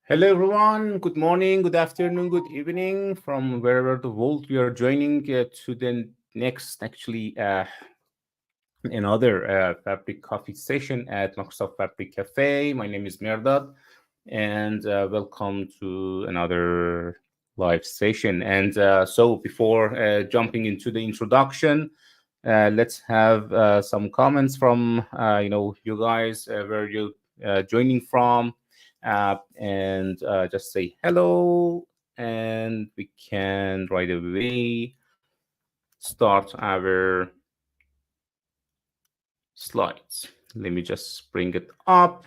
Hello, everyone. Good morning, good afternoon, good evening from wherever the world we are joining to the next, another Fabric Coffee session at Microsoft Fabric Cafe. My name is Merdad, and welcome to another live session. And before jumping into the introduction, let's have some comments from you guys where you joining from, and just say hello, and we can right away start our slides. Let me just bring it up.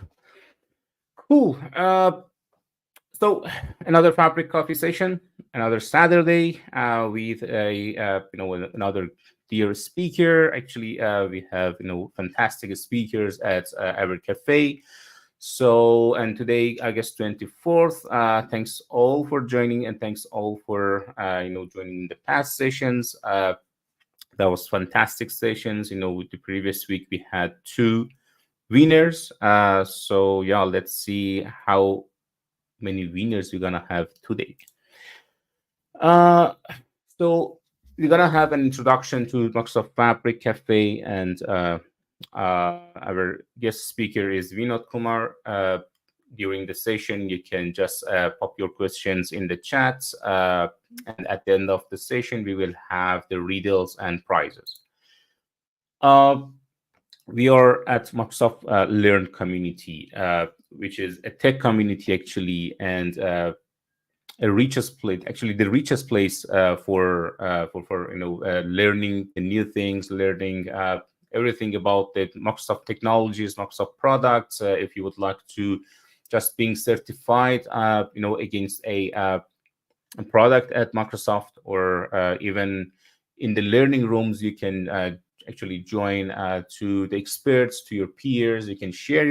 Cool. So another Fabric Coffee session, another Saturday with a another dear speaker. Actually, we have fantastic speakers at our cafe. So and today, I guess 24th. Thanks all for joining, and thanks all for joining the past sessions. That was fantastic sessions. With the previous week we had two winners. So yeah, let's see how many winners we're gonna have today. Uh, so we're gonna have an introduction to Microsoft Fabric Cafe, and our guest speaker is Vinodh Kumar. During the session, you can just pop your questions in the chat, and at the end of the session, we will have the riddles and prizes. Uh, we are at Microsoft Learn community, which is a tech community actually, and a richest place, actually the richest place for learning the new things, learning everything about the Microsoft technologies, Microsoft products. If you would like to just being certified, against a product at Microsoft, or even in the learning rooms, you can actually join to the experts, to your peers. You can share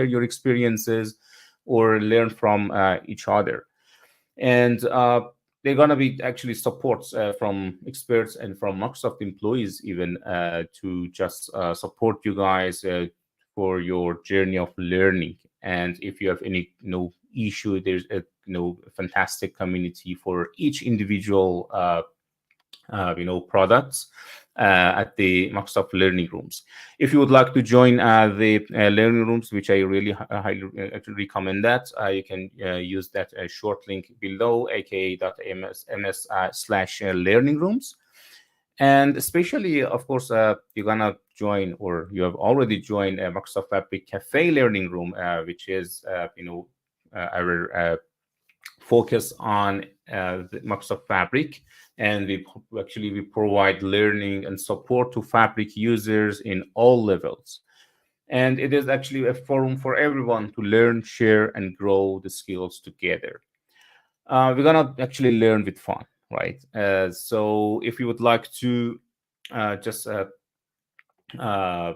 your experiences or learn from each other. And they're going to be actually supports from experts and from Microsoft employees even to just support you guys for your journey of learning. And if you have any issue, there's a fantastic community for each individual products at the Microsoft Learning Rooms. If you would like to join the Learning Rooms, which I really highly recommend that, you can use that short link below, aka.ms/learning rooms. And especially, of course, you're gonna join, or you have already joined Microsoft Fabric Cafe Learning Room, which is our focus on the Microsoft Fabric, and we provide learning and support to Fabric users in all levels. And it is actually a forum for everyone to learn, share, and grow the skills together. We're gonna actually learn with fun, right? So if you would like to just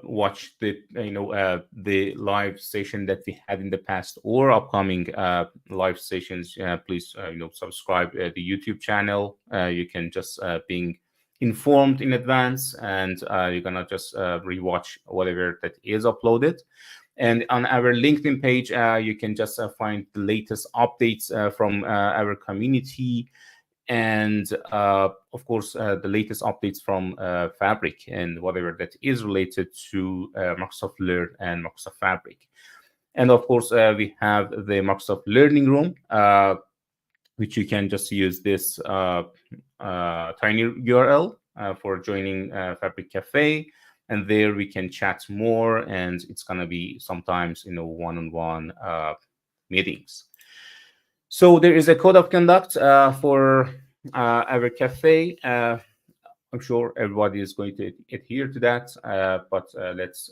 watch the live session that we had in the past, or upcoming live sessions, please subscribe the YouTube channel. You can just being informed in advance, and you're gonna just rewatch whatever that is uploaded. And on our LinkedIn page, you can just find the latest updates from our community, and of course the latest updates from Fabric and whatever that is related to Microsoft Learn and Microsoft Fabric. And of course we have the Microsoft Learning Room, which you can just use this tiny URL for joining Fabric Cafe, and there we can chat more, and it's going to be sometimes one-on-one meetings. So there is a code of conduct for our cafe. I'm sure everybody is going to adhere to that, but let's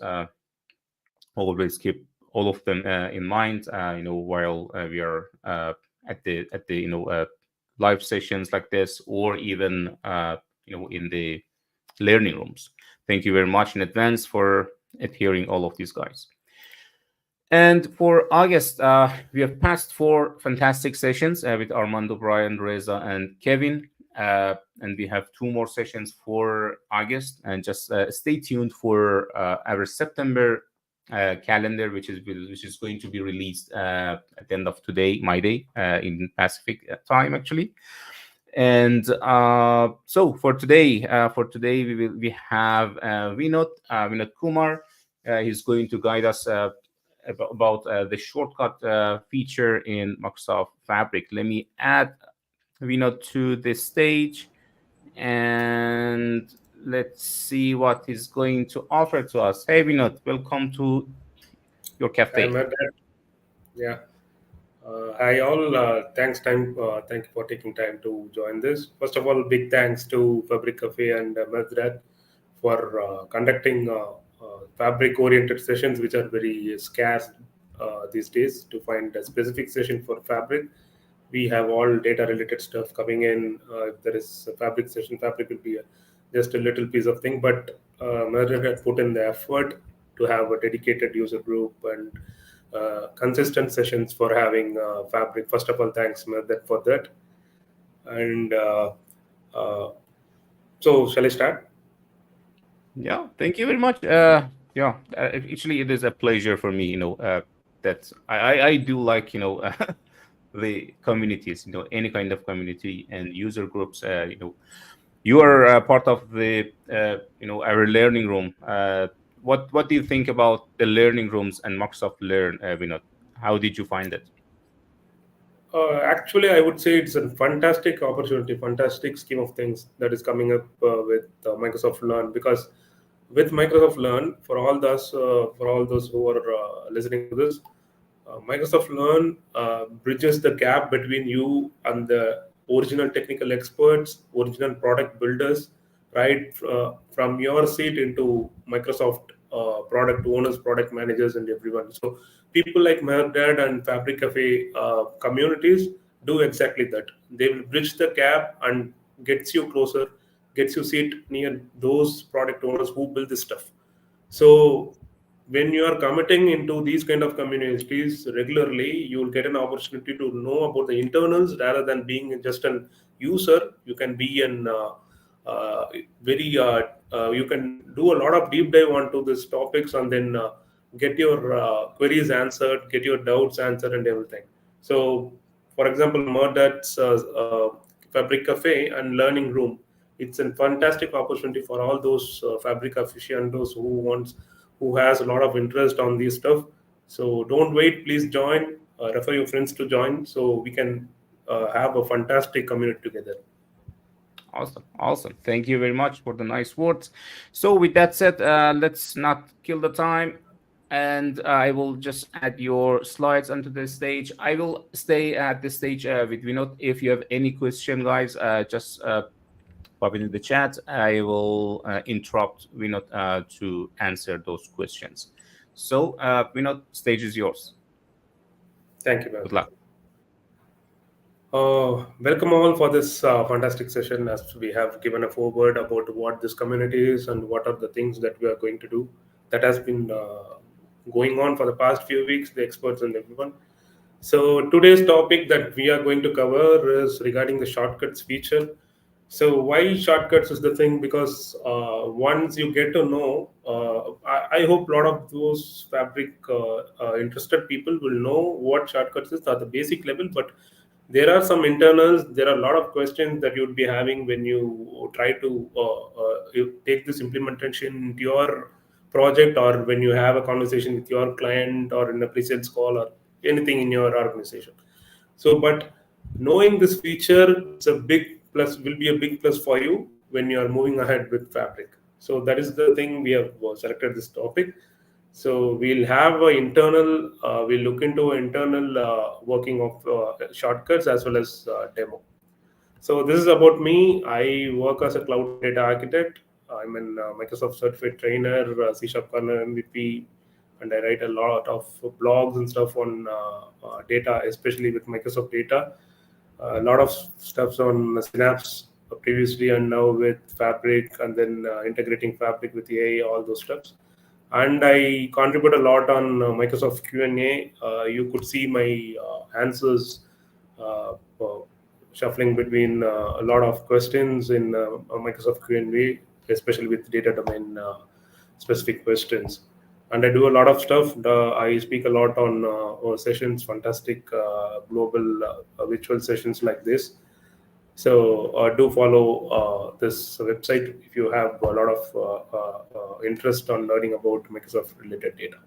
always keep all of them in mind. While we are at the live sessions like this, or even in the learning rooms. Thank you very much in advance for adhering all of these guys. And for August, we have passed 4 fantastic sessions with Armando, Brian, Reza, and Kevin. And we have 2 more sessions for August. And just stay tuned for our September calendar, which is going to be released at the end of today, my day, in Pacific time, actually. And for today we have Vinodh Kumar. He's going to guide us about the shortcut feature in Microsoft Fabric. Let me add Vinodh to the stage, and let's see what he's going to offer to us. Hey Vinodh, welcome to your I'm cafe. at that. Yeah. Hi all. Thank you for taking time to join this. First of all, big thanks to Fabric Cafe and Madrat for conducting fabric-oriented sessions, which are very scarce these days. To find a specific session for fabric, we have all data-related stuff coming in. If there is a fabric session, fabric will be just a little piece of thing. But Madrat had put in the effort to have a dedicated user group and consistent sessions for having fabric. First of all, thanks Madhat for that. And uh, so, shall I start? Yeah, thank you very much. Yeah, actually, it is a pleasure for me. That I do like the communities. Any kind of community and user groups. You are part of the our learning room. What do you think about the learning rooms and Microsoft Learn, Vinod? How did you find it? Actually, I would say it's a fantastic opportunity, fantastic scheme of things that is coming up with Microsoft Learn. Because with Microsoft Learn, for all those who are listening to this, Microsoft Learn bridges the gap between you and the original technical experts, original product builders, right? From your seat into Microsoft product owners, product managers, and everyone. So people like Mehrdad and Fabric Cafe communities do exactly that. They will bridge the gap and gets you closer, gets you seat near those product owners who build this stuff. So when you are committing into these kind of communities regularly, you will get an opportunity to know about the internals rather than being just an user. You can be an uh, very you can do a lot of deep dive onto these topics and then get your queries answered, get your doubts answered, and everything. So, for example, Murdat's Fabric Cafe and Learning Room, it's a fantastic opportunity for all those Fabric aficionados who has a lot of interest on this stuff. So don't wait, please join. Refer your friends to join so we can have a fantastic community together. Awesome, awesome. Thank you very much for the nice words. So, with that said, let's not kill the time, and I will just add your slides onto the stage. I will stay at the stage with Vinod. If you have any question, guys, just pop it in the chat. I will interrupt Vinod to answer those questions. So, Vinod, stage is yours. Thank you, man. Good luck. Welcome all for this fantastic session. As we have given a forward about what this community is and what are the things that we are going to do, that has been going on for the past few weeks, the experts and everyone. So today's topic that we are going to cover is regarding the shortcuts feature. So why shortcuts is the thing? Because once you get to know, I hope a lot of those Fabric interested people will know what shortcuts is at the basic level. But there are some internals. There are a lot of questions that you would be having when you try to you take this implementation into your project, or when you have a conversation with your client, or in a pre-sales call, or anything in your organization. So, but knowing this feature, it's a big plus, will be a big plus for you when you are moving ahead with Fabric. So that is the thing we have selected this topic. So we'll have a internal, we'll look into internal working of shortcuts as well as demo. So this is about me. I work as a cloud data architect. I'm an Microsoft certified trainer, C Sharp kernel MVP, and I write a lot of blogs and stuff on data, especially with Microsoft data. A lot of stuffs on Synapse previously, and now with Fabric, and then integrating Fabric with AI, all those stuffs. And I contribute a lot on Microsoft Q&A. You could see my answers uh, shuffling between a lot of questions in Microsoft Q&A, especially with data domain specific questions. and I do a lot of stuff. I speak a lot on sessions, fantastic global virtual sessions like this. So do follow this website if you have a lot of interest on learning about Microsoft related data.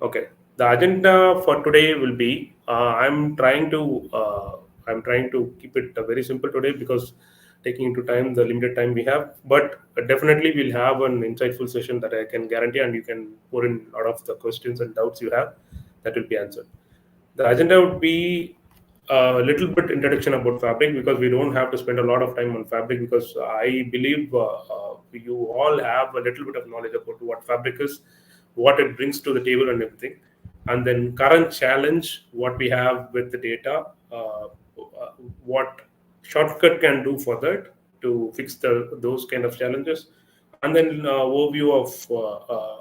Okay, the agenda for today will be I'm trying to keep it very simple today because taking into time the limited time we have. But definitely we'll have an insightful session that I can guarantee, and you can put in a lot of the questions and doubts you have that will be answered. The agenda would be a little bit introduction about Fabric because we don't have to spend a lot of time on Fabric because I believe you all have a little bit of knowledge about what Fabric is, what it brings to the table, and everything. And then current challenge, what we have with the data, what shortcut can do for that to fix those kind of challenges, and then overview of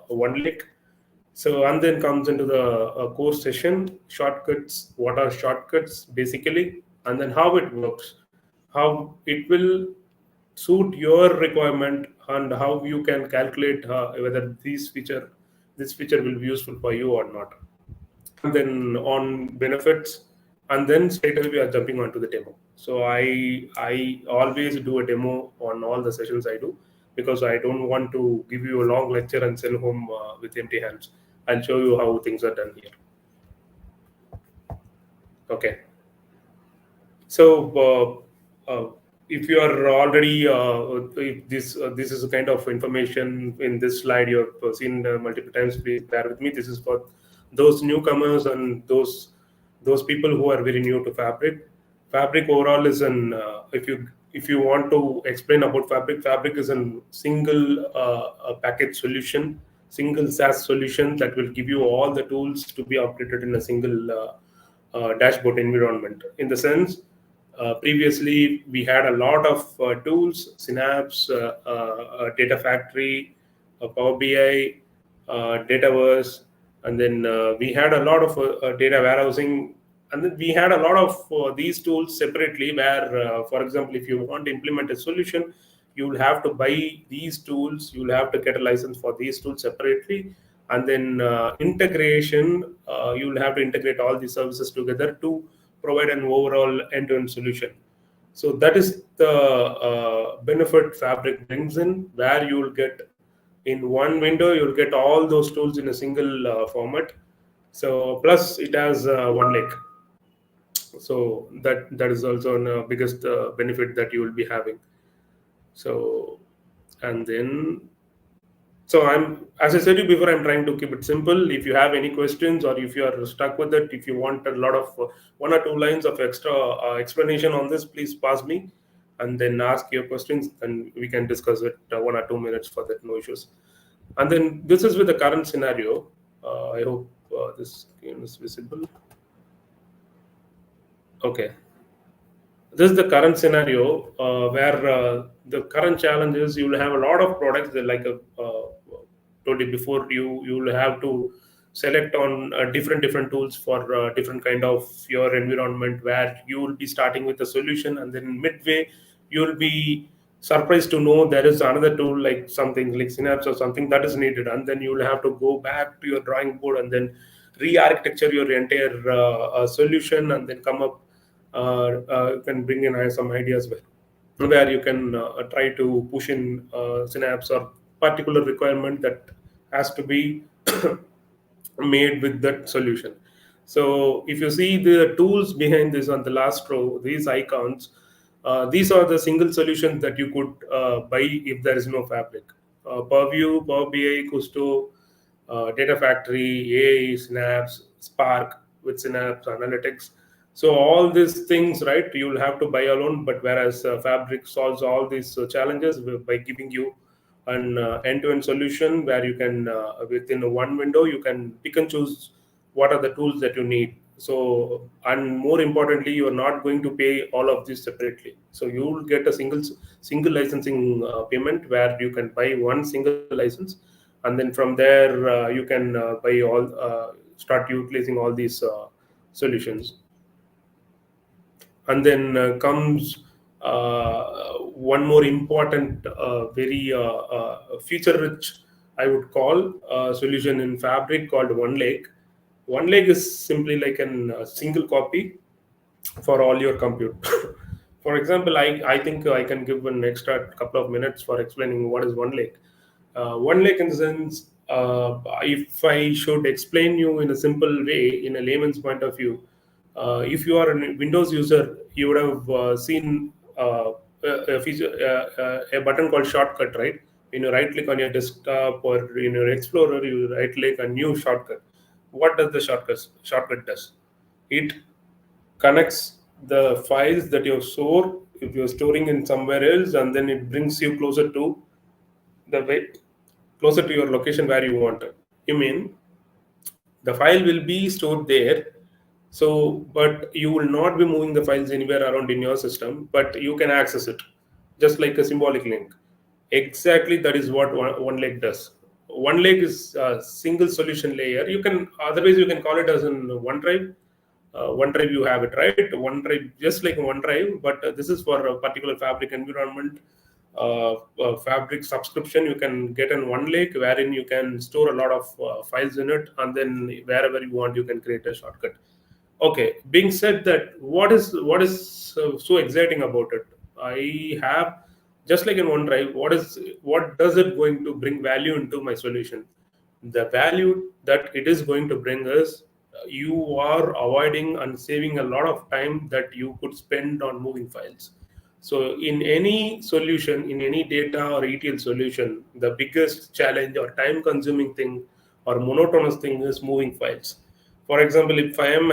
one lake. So, and then comes into the core session, shortcuts. What are shortcuts basically, and then how it works, how it will suit your requirement, and how you can calculate whether this feature will be useful for you or not. And then on benefits, and then straight away we are jumping onto the demo. So I always do a demo on all the sessions I do because I don't want to give you a long lecture and sell home with empty hands. I'll show you how things are done here. Okay. So if you are already if this is a kind of information in this slide you have seen multiple times, please bear with me. This is for those newcomers and those people who are very new to Fabric. Fabric overall is an if you want to explain about Fabric is a single package solution, single SaaS solution that will give you all the tools to be operated in a single dashboard environment. In the sense, previously we had a lot of tools, Synapse, Data Factory, Power BI, Dataverse, and then we had a lot of data warehousing, and then we had a lot of these tools separately where, for example, if you want to implement a solution, you will have to buy these tools, you will have to get a license for these tools separately, and then integration, you will have to integrate all these services together to provide an overall end-to-end solution. So that is the benefit Fabric brings in, where you will get in one window, you'll get all those tools in a single format. So plus it has one lake. So that is also the biggest benefit that you will be having. So and then so I'm, as I said to you before, I'm trying to keep it simple. If you have any questions or if you are stuck with it, if you want a lot of one or two lines of extra explanation on this, please pass me and then ask your questions and we can discuss it 1 or 2 minutes for that, no issues. And then this is with the current scenario. I hope this game is visible. Okay. This is the current scenario where the current challenge is you will have a lot of products that like told you before, you will have to select on different tools for different kind of your environment, where you will be starting with a solution and then midway you will be surprised to know there is another tool like something like Synapse or something that is needed, and then you will have to go back to your drawing board and then re-architecture your entire solution and then come up you can bring in some ideas where you can try to push in Synapse or particular requirement that has to be made with that solution. So if you see the tools behind this on the last row, these icons, these are the single solutions that you could buy if there is no Fabric. Purview, Power BI, Custo, Data Factory, AI, Synapse, Spark with Synapse Analytics. So all these things, right, you will have to buy alone. But whereas Fabric solves all these challenges by giving you an end-to-end solution where you can, within one window, you can pick and choose what are the tools that you need. So, and more importantly, you are not going to pay all of this separately. So you will get a single licensing payment where you can buy one single license, and then from there you can buy all start utilizing all these solutions. And then comes one more important very feature rich I would call a solution in Fabric called One Lake. One Lake is simply like a single copy for all your compute. For example, I think I can give an extra couple of minutes for explaining what is One Lake. One Lake in the sense, if I should explain you in a simple way, in a layman's point of view, if you are a Windows user, you would have seen a button called shortcut, right? When you right click on your desktop or in your Explorer, you right click a new shortcut. What does the shortcut does? It connects the files that you store if you're storing in somewhere else, and then it brings you closer to the way closer to your location where you want it. You mean the file will be stored there, so but you will not be moving the files anywhere around in your system, but you can access it just like a symbolic link. Exactly, that is what one leg does. One leg is a single solution layer. You can otherwise you can call it as in OneDrive. OneDrive, you have it right. OneDrive, just like OneDrive, but this is for a particular Fabric environment. Fabric subscription, you can get in One Lake, wherein you can store a lot of files in it, and then wherever you want, you can create a shortcut. Okay, being said that, what is so exciting about it? I have, just like in OneDrive, what does it going to bring value into my solution? The value that it is going to bring is you are avoiding and saving a lot of time that you could spend on moving files. So in any solution, in any data or ETL solution, the biggest challenge or time consuming thing or monotonous thing is moving files. For example, if I'm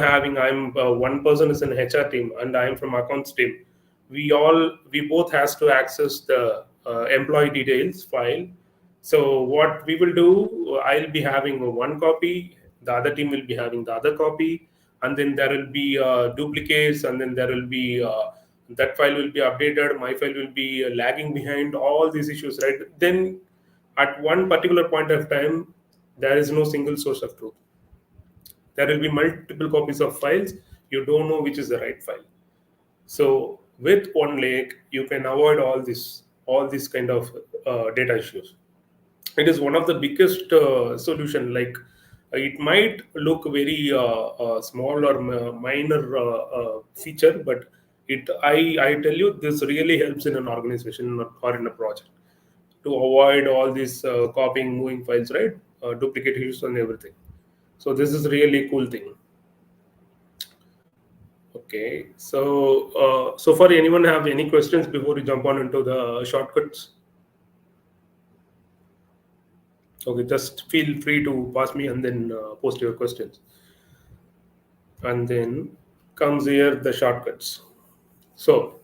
one person is in HR team and I'm from accounts team, we both has to access the employee details file. So what we will do, I'll be having one copy, the other team will be having the other copy, and then there will be duplicates, and then there will be that file will be updated, my file will be lagging behind, all these issues, right? Then at one particular point of time, there is no single source of truth. There will be multiple copies of files. You don't know which is the right file. So with One Lake, you can avoid all these kind of data issues. It is one of the biggest solution. Like it might look very small or minor feature, but I tell you, this really helps in an organization or in a project to avoid all these copying, moving files, right? Duplicate issues and everything. So this is really cool thing. Okay, so for anyone have any questions before we jump on into the shortcuts? Okay, just feel free to pass me and then post your questions. And then comes here the shortcuts. So,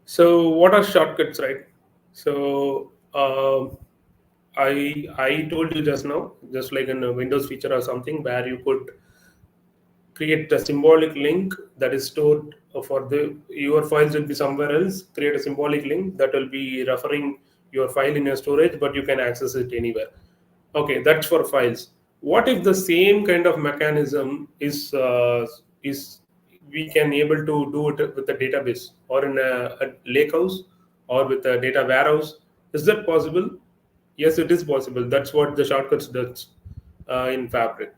so what are shortcuts, right? So I told you just now, just like in a Windows feature or something, where you could create a symbolic link that is stored for your files will be somewhere else. Create a symbolic link that will be referring your file in your storage, but you can access it anywhere. Okay, that's for files. What if the same kind of mechanism is we can able to do it with a database or in a lake house or with a data warehouse? Is that possible? Yes, it is possible. That's what the shortcuts does in Fabric.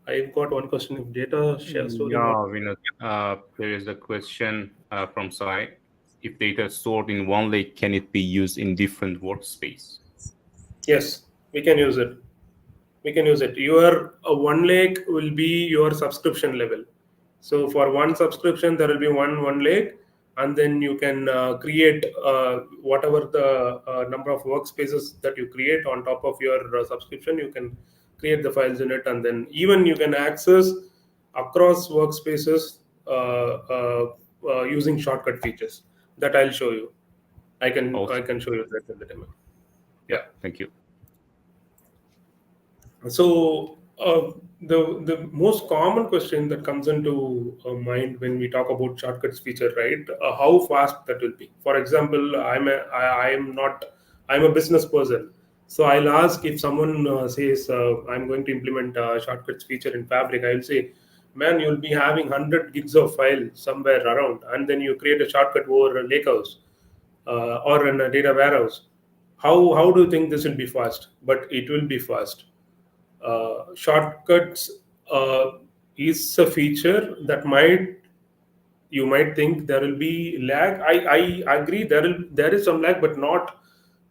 I've got one question: if data share storing not. Yeah, there is a question from Sai. If data is stored in one lake, can it be used in different workspace? Yes, we can use it. We can use it. Your One Lake will be your subscription level. So for one subscription, there will be one lake, and then you can create whatever the number of workspaces that you create on top of your subscription. You can create the files in it, and then even you can access across workspaces using shortcut features that I'll show you. I can show you that in the demo. Yeah, thank you. So the most common question that comes into mind when we talk about shortcuts feature, right? How fast that will be. For example, I'm a business person, so I'll ask if someone says I'm going to implement a shortcuts feature in Fabric. I'll say, man, you'll be having 100 gigs of file somewhere around, and then you create a shortcut over a lakehouse or in a data warehouse. How do you think this will be fast? But it will be fast. Shortcuts is a feature that might, you might think there will be lag. I agree there is some lag, but not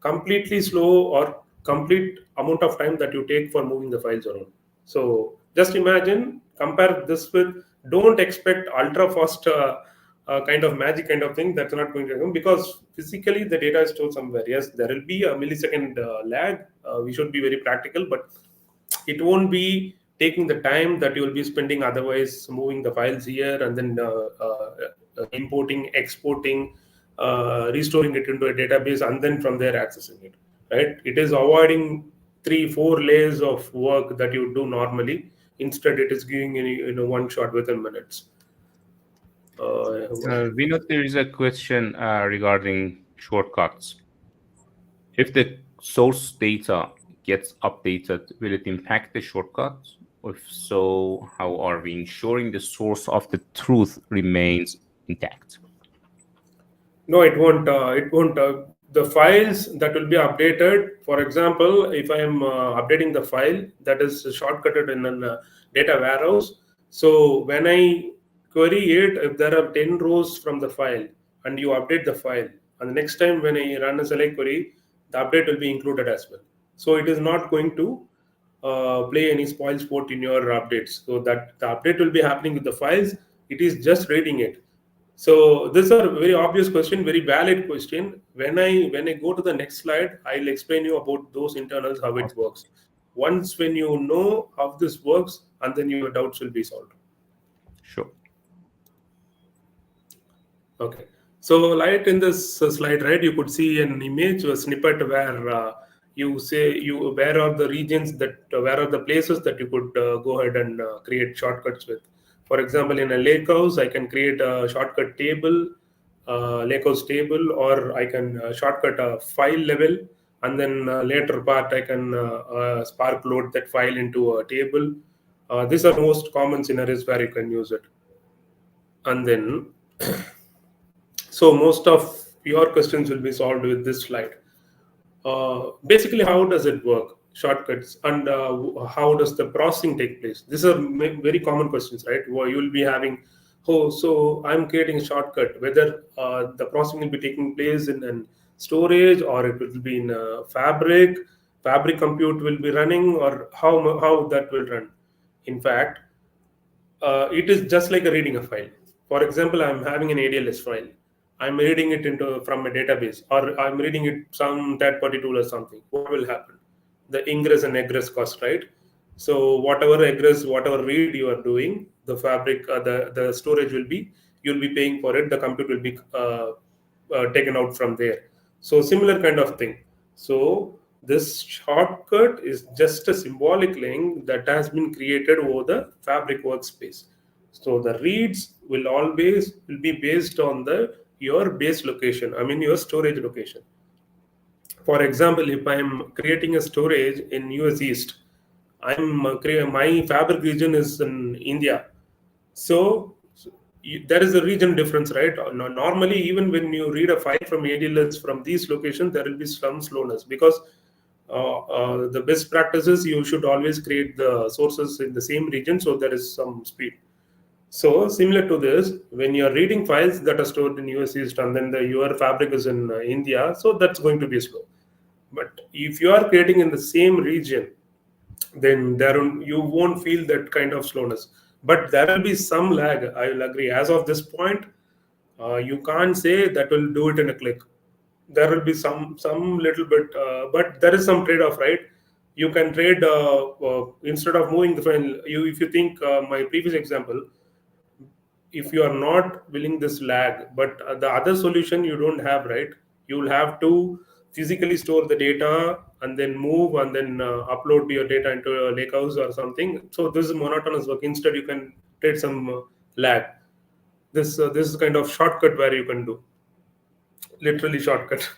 completely slow or complete amount of time that you take for moving the files around. So just imagine, compare this with, don't expect ultra fast kind of magic kind of thing. That's not going to happen, because physically the data is stored somewhere. Yes, there will be a millisecond lag. We should be very practical, but it won't be taking the time that you will be spending otherwise moving the files here and then importing, exporting, restoring it into a database, and then from there accessing it. Right? It is avoiding 3 4 layers of work that you do normally. Instead, it is giving one shot within minutes. We know there is a question regarding shortcuts. If the source data gets updated, will it impact the shortcut? If so, how are we ensuring the source of the truth remains intact? No, it won't. It won't. The files that will be updated, for example, if I am updating the file that is shortcutted in a data warehouse, so when I query it, if there are 10 rows from the file and you update the file, and the next time when I run a select query, the update will be included as well. So it is not going to play any spoil sport in your updates. So that the update will be happening with the files. It is just reading it. So these are very obvious question, very valid question. When I go to the next slide, I'll explain you about those internals, how it works. Once when you know how this works, and then your doubts will be solved. Sure. Okay. So, like in this slide, right, you could see an image, a snippet where you say where are the regions that where are the places that you could go ahead and create shortcuts with. For example, in a lakehouse, I can create a shortcut table, lakehouse table, or I can shortcut a file level, and then later part I can Spark load that file into a table. These are most common scenarios where you can use it, and then so most of your questions will be solved with this slide. Basically, how does it work? Shortcuts, and how does the processing take place? These are very common questions, right? Where you will be having, oh, so I'm creating a shortcut. Whether the processing will be taking place in an storage, or it will be in a fabric compute will be running, or how that will run. In fact, it is just like a reading a file. For example, I'm having an ADLS file. I'm reading it into from a database, or I'm reading it some third-party tool or something. What will happen? The ingress and egress cost, right? So whatever egress, whatever read you are doing, the fabric, the storage will be, you'll be paying for it. The compute will be taken out from there. So similar kind of thing. So this shortcut is just a symbolic link that has been created over the fabric workspace. So the reads will be based on the your base location. I mean your storage location. For example, if I'm creating a storage in US East, my fabric region is in India. So there is a region difference, right? Normally, even when you read a file from ADLS from these locations, there will be some slowness, because the best practices, you should always create the sources in the same region, so there is some speed. So similar to this, when you are reading files that are stored in US East and then your fabric is in India, so that's going to be slow. But if you are creating in the same region, then you won't feel that kind of slowness. But there will be some lag. I will agree. As of this point, you can't say that will do it in a click. There will be some little bit, but there is some trade-off, right? You can trade instead of moving the file. If you think my previous example, if you are not willing this lag, but the other solution you don't have, right? You will have to physically store the data and then move and then upload your data into a lakehouse or something. So this is monotonous work. Instead, you can trade some lag. This is kind of shortcut where you can do literally shortcut.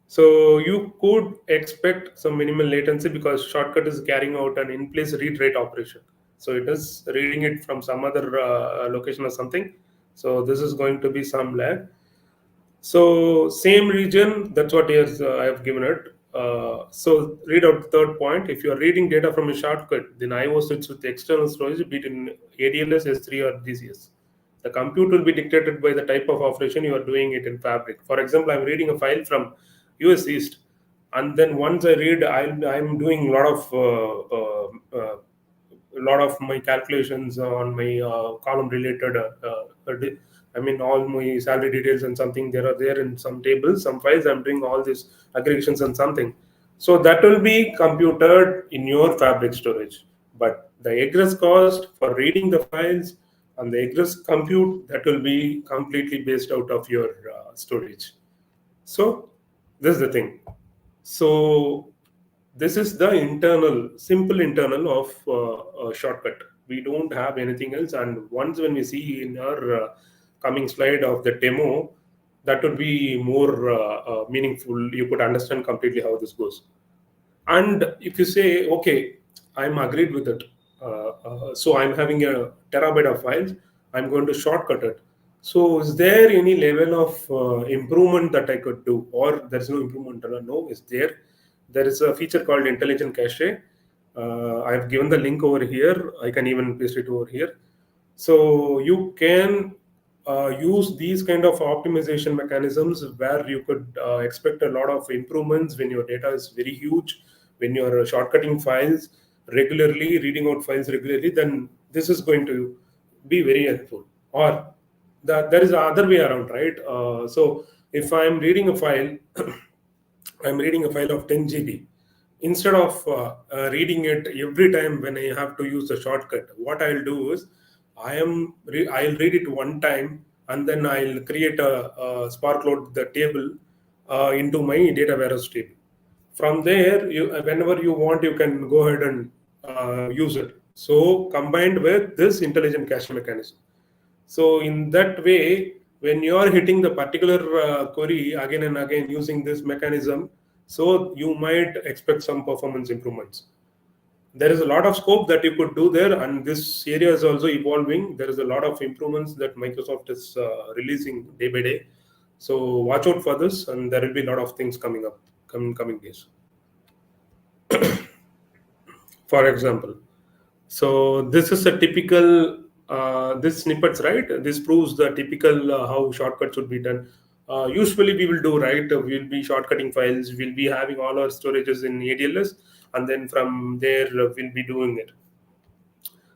So you could expect some minimal latency, because shortcut is carrying out an in-place read rate operation. So it is reading it from some other location or something. So this is going to be some lag. So same region, that's what is I have given it. So read out the third point. If you are reading data from a shortcut, then IO sits with external storage, be it in ADLS, S3, or DCS. The compute will be dictated by the type of operation you are doing it in Fabric. For example, I'm reading a file from US East, and then once I read, I'm doing a lot of my calculations on my column related. I mean, all my salary details and something there are there in some tables, some files. I'm doing all these aggregations and something. So that will be computed in your Fabric storage. But the egress cost for reading the files and the egress compute, that will be completely based out of your storage. So this is the thing. So this is the internal, simple internal of a shortcut. We don't have anything else. And once when we see in our coming slide of the demo, that would be more meaningful. You could understand completely how this goes. And if you say, okay, I'm agreed with it. So I'm having a terabyte of files. I'm going to shortcut it. So is there any level of improvement that I could do, or there's no improvement? No, is there? There is a feature called intelligent cache. I've given the link over here. I can even paste it over here. So you can use these kind of optimization mechanisms where you could expect a lot of improvements when your data is very huge, when you're shortcutting files regularly, reading out files regularly, then this is going to be very helpful. Or there is the other way around, right? So if I'm reading a file, I'm reading a file of 10 GB. Instead of reading it every time when I have to use a shortcut, what I'll do is I'll read it one time, and then I'll create a Spark load the table into my data warehouse table. From there, whenever you want, you can go ahead and use it. So combined with this intelligent cache mechanism. So in that way, when you are hitting the particular query again and again using this mechanism, so you might expect some performance improvements. There is a lot of scope that you could do there, and this area is also evolving. There is a lot of improvements that Microsoft is releasing day by day. So watch out for this, and there will be a lot of things coming up coming days. For example, so this is a typical this snippets, right? This proves the typical how shortcuts should be done. Usually we will do, right, we'll be shortcutting files, we'll be having all our storages in ADLS, and then from there we'll be doing it.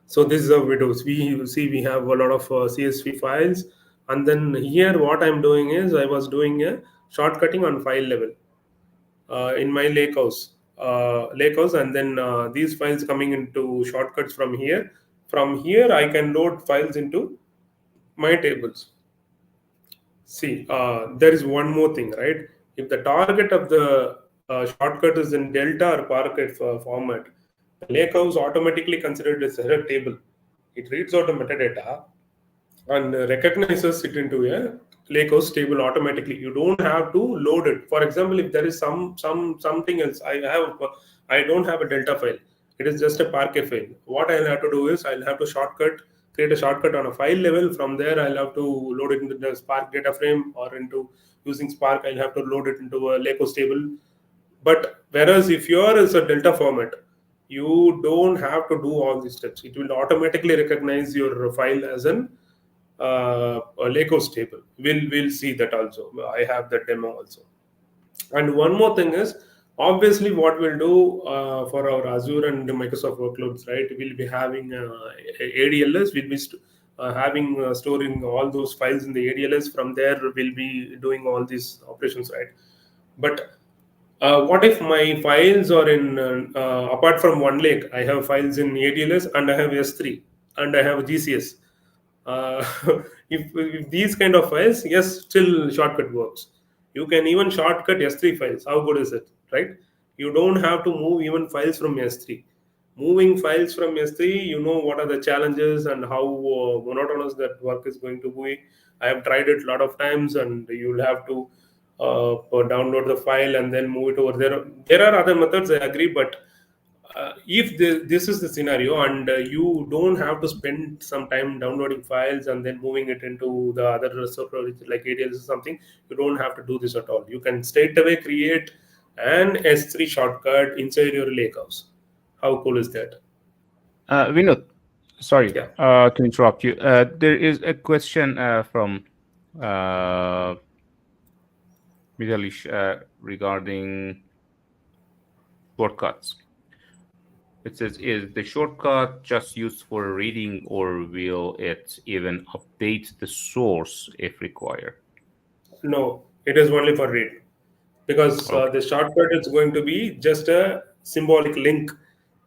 So this is how we do. We see we have a lot of CSV files, and then here what I'm doing is I was doing a shortcutting on file level in my lakehouse, and then these files coming into shortcuts from here. From here, I can load files into my tables. See, there is one more thing, right? If the target of the shortcut is in delta or parquet format, the lakehouse automatically considered as a table. It reads out the metadata and recognizes it into a lakehouse table automatically. You don't have to load it. For example, if there is something else, I don't have a delta file. It is just a parquet file. What I'll have to do is I'll have to create a shortcut on a file level. From there, I'll have to load it into the Spark data frame, or into using Spark, I'll have to load it into a lakehouse table. But whereas if yours is a delta format, you don't have to do all these steps. It will automatically recognize your file as a lakehouse table. We'll see that also. I have that demo also. And one more thing is, obviously, what we'll do for our Azure and Microsoft workloads, right? We'll be having ADLS. We'll be having storing all those files in the ADLS. From there, we'll be doing all these operations, right? But what if my files are in apart from one lake? I have files in ADLS, and I have S3, and I have GCS. Uh, if these kind of files, yes, still shortcut works. You can even shortcut S3 files. How good is it, right? You don't have to move even files from S3. Moving files from S3, you know what are the challenges and how monotonous that work is going to be. I have tried it a lot of times, and you'll have to download the file and then move it over there. There are other methods, I agree, but if this is the scenario and you don't have to spend some time downloading files and then moving it into the other server like ADLS or something, you don't have to do this at all. You can straight away create an S3 shortcut inside your lakehouse. How cool is that? Vinod, sorry Yeah. to interrupt you. There is a question from uh, Mitalish regarding shortcuts. It says, is the shortcut just used for reading, or will it even update the source if required? No, it is only for read, because Okay. the shortcut is going to be just a symbolic link.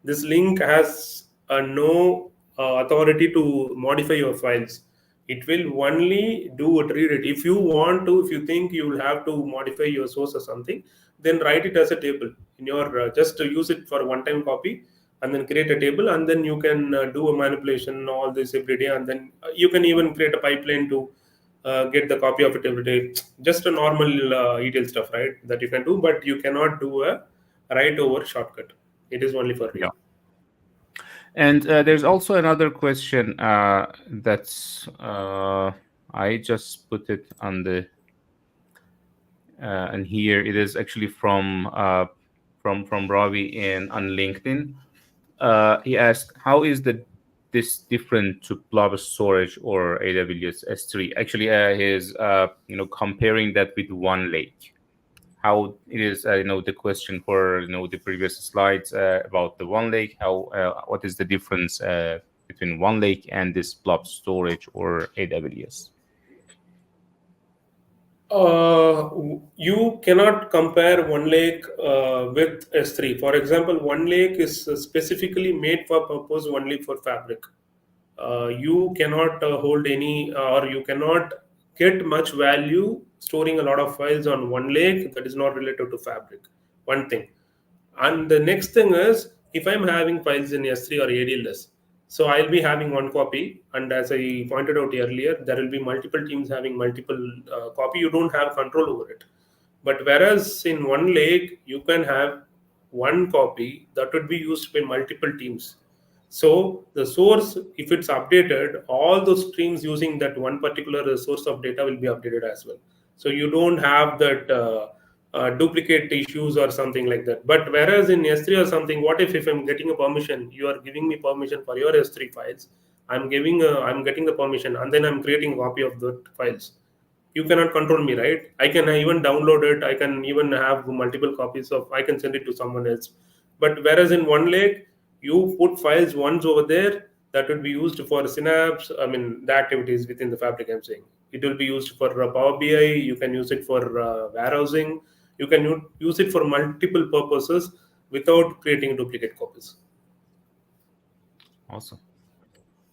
This link has no authority to modify your files. It will only do it, read it. If you want to, if you think you will have to modify your source or something, then write it as a table in your just to use it for a one-time copy, and then create a table, and then you can do a manipulation all this every day, and then you can even create a pipeline to get the copy of it every day. Just a normal ETL stuff, right? That you can do, but you cannot do a write over shortcut. It is only for read. Yeah. And there's also another question that's I just put it on the and here it is actually from Ravi in on LinkedIn. He asked, "How is this different to blob storage or AWS S3?" Actually, he's comparing that with OneLake. How it is, the question for the previous slides about the OneLake. How what is the difference between OneLake and this blob storage or AWS? You cannot compare OneLake with S3. For example, OneLake is specifically made for purpose only for Fabric. You cannot hold any or you cannot get much value storing a lot of files on OneLake that is not related to Fabric. One thing. And the next thing is, if I'm having files in S3 or ADLS, so I'll be having one copy. And as I pointed out earlier, there will be multiple teams having multiple copy. You don't have control over it. But whereas in one lake, you can have one copy that would be used by multiple teams. So the source, if it's updated, all those streams using that one particular source of data will be updated as well. So you don't have that duplicate issues or something like that. But whereas in S3 or something, what if I'm getting a permission, you are giving me permission for your S3 files, I'm getting the permission, and then I'm creating a copy of the files. You cannot control me, right? I can even download it, I can even have multiple copies of, I can send it to someone else. But whereas in one lake, you put files once over there, that would be used for Synapse, I mean the activities within the Fabric, I'm saying it will be used for Power BI, you can use it for warehousing, you can use it for multiple purposes without creating duplicate copies. Awesome.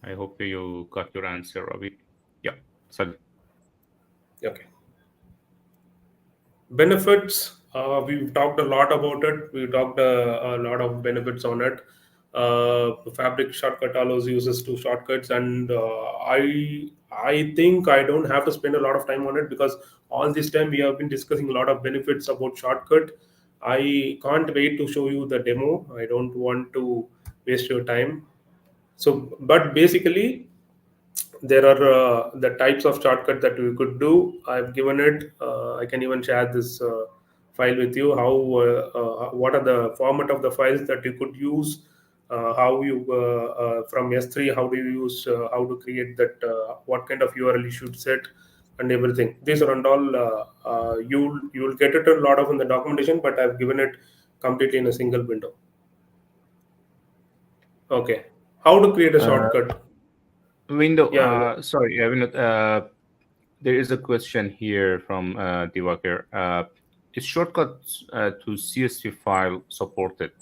I hope you got your answer, Ravi. Yeah. So Okay. Benefits, we've talked a lot about it. We talked a lot of benefits on it. Fabric shortcut allows users to shortcuts, and I think I don't have to spend a lot of time on it, because all this time we have been discussing a lot of benefits about shortcut. I can't wait to show you the demo. I don't want to waste your time. So, but basically, there are the types of shortcut that we could do. I've given it. I can even share this file with you. How what are the format of the files that you could use? How you from S3? How do you use? How to create that? What kind of URL you should set, and everything. These are and all. You'll get it a lot of in the documentation, but I've given it completely in a single window. Okay. How to create a shortcut? window. Yeah. Sorry, Vinod. There is a question here from Diwakar. Is shortcuts to CSV file supported?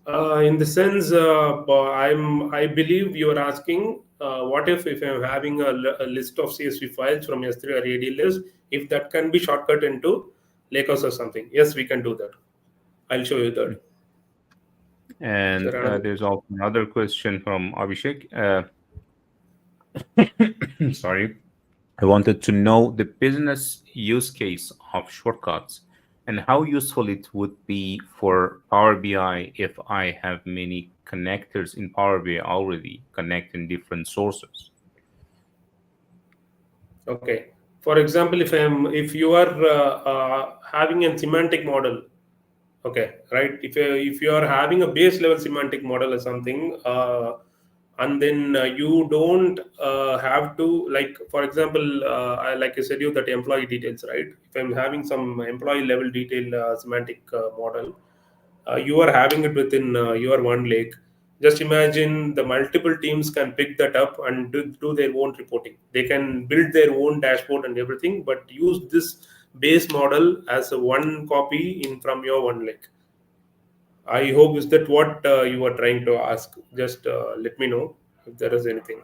In the sense, I believe you are asking, what if I'm having a list of CSV files from S3 or ADLS, if that can be shortcut into Lakehouse or something? Yes, we can do that. I'll show you that. And There are another. there's also another question from Abhishek. Sorry. I wanted to know the business use case of shortcuts. And how useful it would be for Power BI if I have many connectors in Power BI already connecting different sources. Okay. For example, if you are having a semantic model, okay, right? If you are having a base level semantic model or something, and then you don't have to, like, for example, like I said you that employee details, right? If I'm having some employee level detail semantic model, you are having it within your one lake. Just imagine the multiple teams can pick that up and do their own reporting. They can build their own dashboard and everything, but use this base model as a one copy in from your one lake. I hope is that what you are trying to ask. Just let me know if there is anything.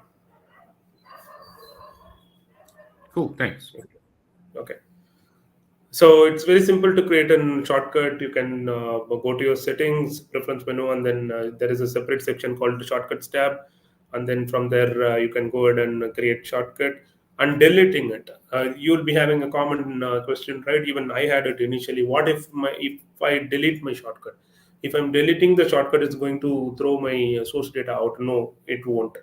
Cool, thanks. Okay. So it's very simple to create a shortcut. You can go to your settings, preference menu, and then there is a separate section called the shortcuts tab. And then from there, you can go ahead and create shortcut and deleting it. You'll be having a common question, right? Even I had it initially. What if I delete my shortcut? If I'm deleting the shortcut, it's going to throw my source data out. No, it won't.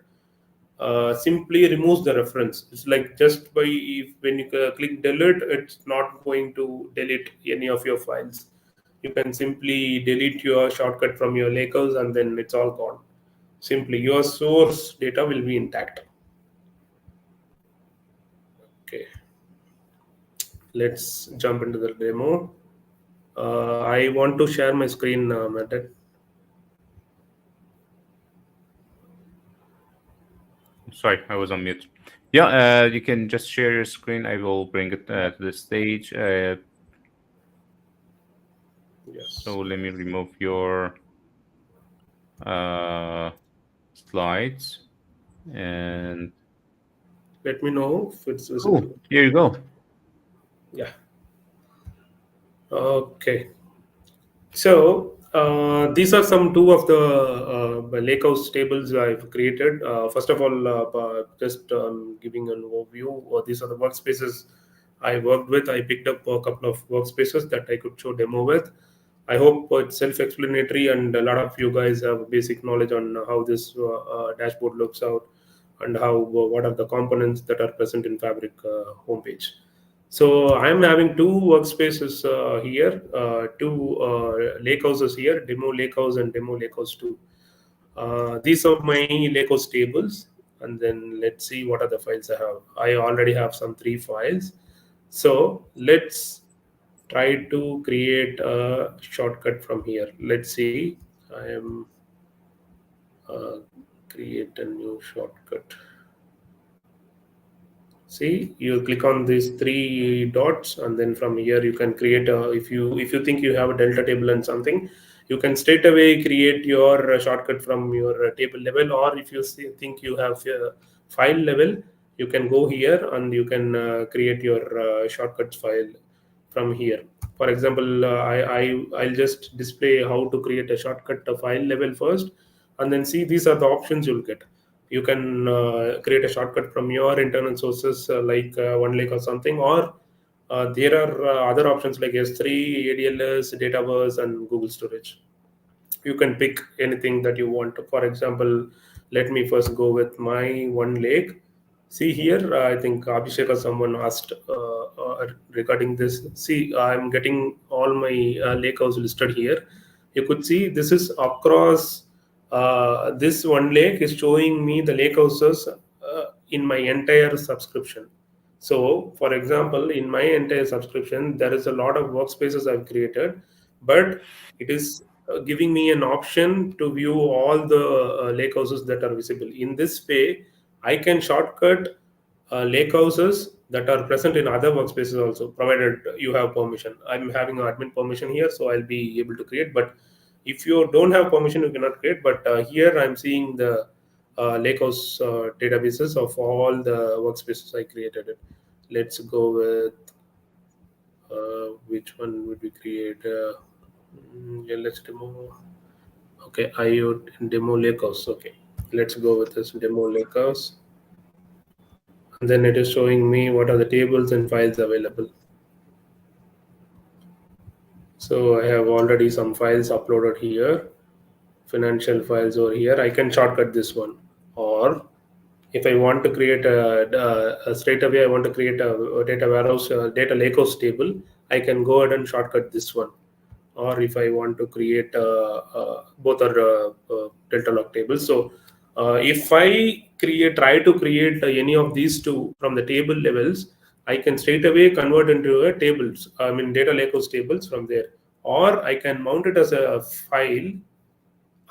Simply removes the reference. It's like just by if when you click delete, it's not going to delete any of your files. You can simply delete your shortcut from your lakehouse and then it's all gone. Simply your source data will be intact. Okay, let's jump into the demo. I want to share my screen, method. Sorry, I was on mute. Yeah, you can just share your screen. I will bring it to the stage. Yes. So let me remove your uh, slides and Let me know if it's cool. visible. Here you go. Yeah. Okay. So these are some two of the lakehouse tables I've created. First of all, just giving an overview. These are the workspaces I worked with. I picked up a couple of workspaces that I could show demo with. I hope it's self-explanatory and a lot of you guys have basic knowledge on how this dashboard looks out and how what are the components that are present in Fabric homepage. So I'm having two workspaces here, two lakehouses here, demo lakehouse and demo lakehouse 2. These are my lakehouse tables, and then let's see what are the files I have. I already have some 3 files. So let's try to create a shortcut from here. Let's see. I am create a new shortcut. See, you click on these 3 dots and then from here you can create a, if you think you have a delta table and something, you can straight away create your shortcut from your table level, or if you think you have a file level, you can go here and you can create your shortcuts file from here. For example, I'll just display how to create a shortcut file level first, and then see these are the options you'll get. You can create a shortcut from your internal sources like OneLake or something, or there are other options like S3, ADLS, Dataverse, and Google Storage. You can pick anything that you want. For example, let me first go with my OneLake. See here, I think Abhishek or someone asked regarding this. See, I'm getting all my lakehouse listed here. You could see this is across this one lake is showing me the lakehouses in my entire subscription. So, for example, in my entire subscription, there is a lot of workspaces I've created, but it is giving me an option to view all the lakehouses that are visible. In this way, I can shortcut lakehouses that are present in other workspaces also, provided you have permission. I'm having an admin permission here, so I'll be able to create. But if you don't have permission, you cannot create. But here I'm seeing the lakehouse databases of all the workspaces I created. Let's go with which one would we create? Yeah, let's demo. Okay, IO demo lakehouse. Okay, let's go with this demo lakehouse. And then it is showing me what are the tables and files available. So I have already some files uploaded here, financial files over here. I can shortcut this one. Or if I want to create a straight away, I want to create a data warehouse, data lakehouse table, I can go ahead and shortcut this one. Or if I want to create both are delta log tables. So if I try to create any of these two from the table levels, I can straight away convert into a tables. I mean data lakehouse tables from there, or I can mount it as a file,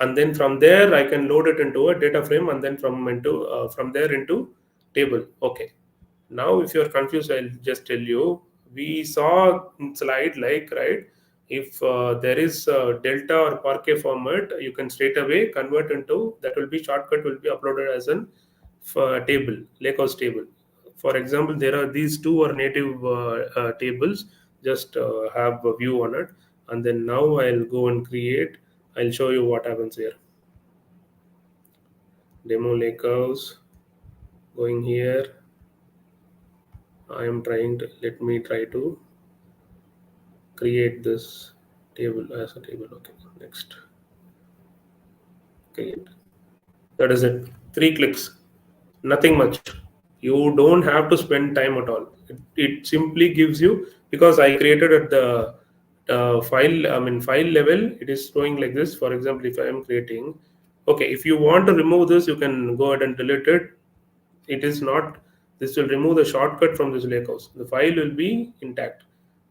and then from there I can load it into a data frame, and then from there into table. Okay, now if you're confused, I'll just tell you. We saw in slide, like, right, if there is a delta or parquet format, you can straight away convert into that. Will be shortcut will be uploaded as an table, lakehouse table. For example, there are these two are native tables. Just have a view on it, and then now I'll go and create. I'll show you what happens here. Demo lakehouse, going here. I am trying to, let me try to create this table as a table. Okay, next. Create. That is it. 3 clicks. Nothing much. You don't have to spend time at all. It simply gives you, because I created at the file, I mean file level, it is showing like this. For example, if I am creating, okay, if you want to remove this, you can go ahead and delete it. It is not, this will remove the shortcut from this lakehouse. The file will be intact.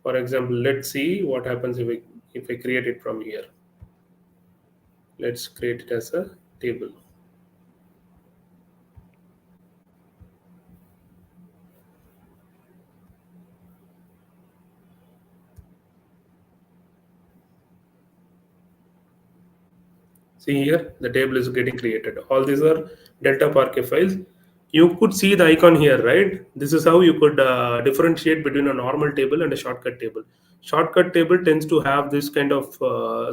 For example, let's see what happens if I create it from here. Let's create it as a table. See here, the table is getting created. All these are Delta Parquet files. You could see the icon here, right? This is how you could differentiate between a normal table and a shortcut table. Shortcut table tends to have this kind of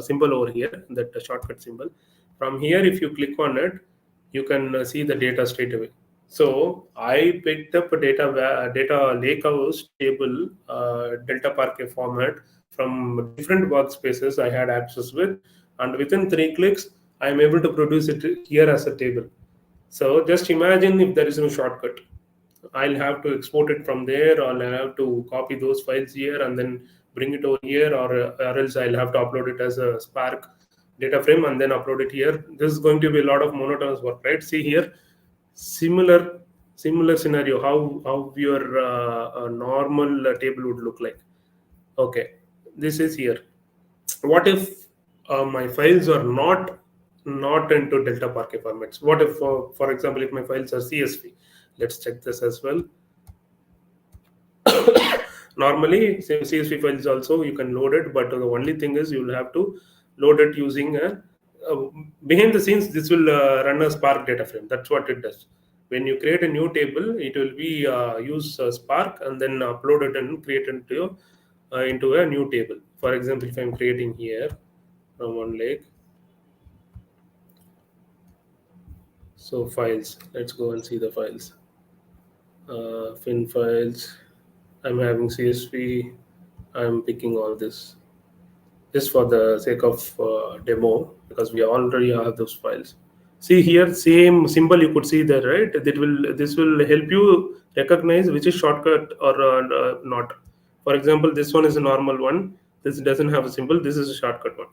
symbol over here, that shortcut symbol. From here, if you click on it, you can see the data straight away. So I picked up a data lakehouse table, Delta Parquet format from different workspaces I had access with, and within 3 clicks, I am able to produce it here as a table. So just imagine if there is no shortcut. I'll have to export it from there, or I'll have to copy those files here and then bring it over here, or else I'll have to upload it as a Spark data frame and then upload it here. This is going to be a lot of monotonous work, right? See here, similar similar scenario, how your normal table would look like. Okay, this is here. What if my files are not into delta parquet formats? What if for example, if my files are csv? Let's check this as well. Normally csv files also you can load it, but the only thing is you will have to load it using a behind the scenes. This will run a Spark data frame. That's what it does. When you create a new table, it will be use Spark and then upload it and create into a new table. For example, if I'm creating here from one lake, so files, let's go and see the files. Fin files, I'm having CSV, I'm picking all this just for the sake of demo, because we already have those files. See here, same symbol you could see there, right? This will help you recognize which is shortcut or not. For example, this one is a normal one. This doesn't have a symbol. This is a shortcut one.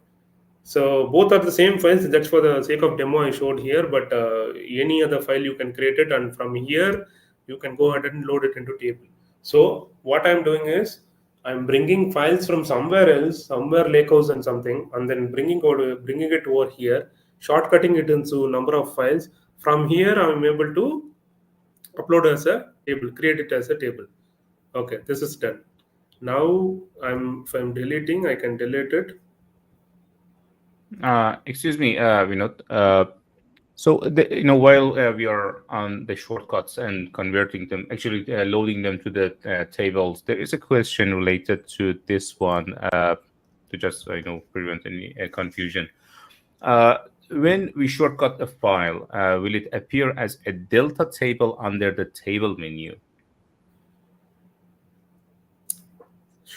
So both are the same files. That's for the sake of demo I showed here. But any other file you can create it, and from here you can go ahead and load it into table. So what I'm doing is I'm bringing files from somewhere else, somewhere lakehouse and something, and then bringing it over here, shortcutting it into number of files. From here, I'm able to upload as a table, create it as a table. Okay, this is done. Now if I'm deleting, I can delete it. Excuse me, Vinod. So, while we are on the shortcuts and converting them, actually loading them to the tables, there is a question related to this one to just prevent any confusion. When we shortcut a file, will it appear as a delta table under the table menu?